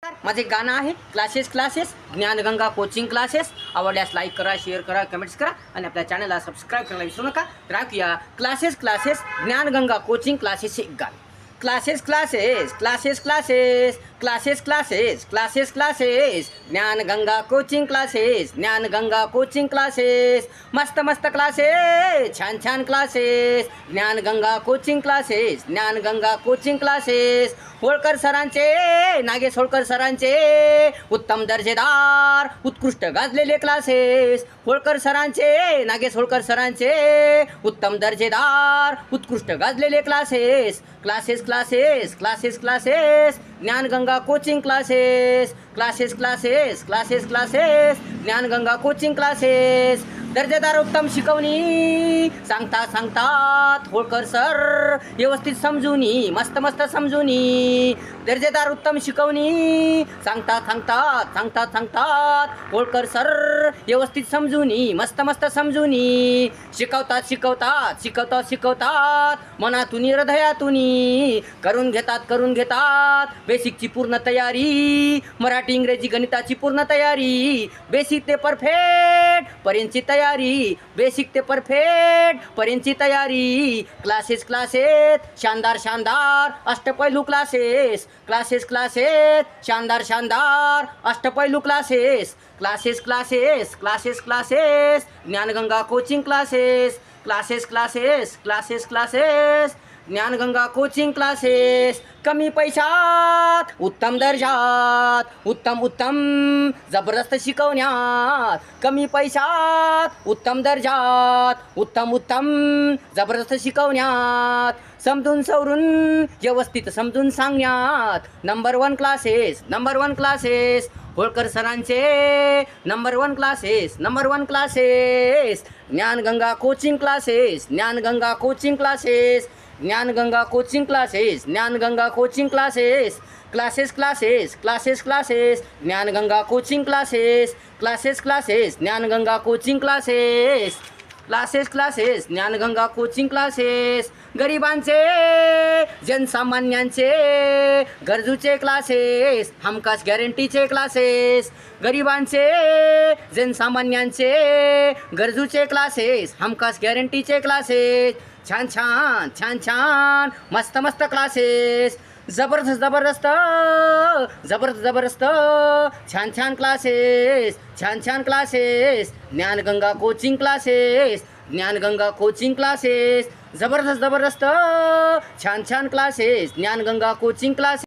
माझे गाणं आहे क्लासेस ज्ञानगंगा कोचिंग क्लासेस. आवडल्यास लाईक करा, शेअर करा, कमेंट्स करा आणि आपल्या चॅनलला सबस्क्राईब करायला विसरू नका. तर ऐकूया क्लासेस ज्ञानगंगा कोचिंग क्लासेसचे गाणे. क्लासेस ज्ञानगंगा कोचिंग क्लासेस मस्त क्लासेस, छान classes. Gyanganga coaching classes Holkar सरांचे, नागेश होळकर सरांचे उत्तम दर्जेदार उत्कृष्ट गाजलेले क्लासेस. होळकर सरांचे, नागेश होळकर सरांचे उत्तम दर्जेदार उत्कृष्ट गाजलेले classes. Classes Gyanganga coaching classes. Gyanganga coaching classes. दर्जेदार उत्तम शिकवणी सांगतात होळकर सर, व्यवस्थित समजूनी, मस्त समजूनी. दर्जेदार उत्तम शिकवणी सांगतात होळकर सर, व्यवस्थित समजूनी, मस्त समजूनी. शिकवतात मनातून हृदयातून करून घेतात बेसिकची पूर्ण तयारी. मराठी इंग्रजी गणिताची पूर्ण तयारी. बेसिक ते परफेक्ट पर्यंतची तयारी. बेसिक ते परफेक्ट पर्यंतची तयारी. क्लासेस शानदार अष्टपैलू क्लासेस. शानदार अष्टपैलू classes. Gyanganga coaching classes. Gyanganga coaching classes. कमी पैशात उत्तम दर्जात उत्तम जबरदस्त शिकवण्यात. कमी पैशात उत्तम दर्जात उत्तम जबरदस्त शिकवण्यात. समजून सवरून व्यवस्थित समजून सांगण्यात. नंबर वन क्लासेस होळकर सरांचे number one classes. Gyanganga coaching classes. Gyanganga coaching classes. Gyanganga coaching classes. Gyanganga coaching classes. Gyanganga coaching classes. Gyanganga coaching classes. Gyanganga coaching classes. गरिबांचे, जनसामान्यांचे, गरजूचे क्लासेस, हमखास गॅरंटीचे क्लासेस. गरिबांचे, जनसामान्यांचे, गरजूचे क्लासेस, हमखास गॅरंटीचे क्लासेस. छान मस्त क्लासेस. जबरदस्त छान classes. Gyanganga coaching classes. Gyanganga coaching classes. जबरदस्त छान क्लासेस. Gyanganga coaching classes.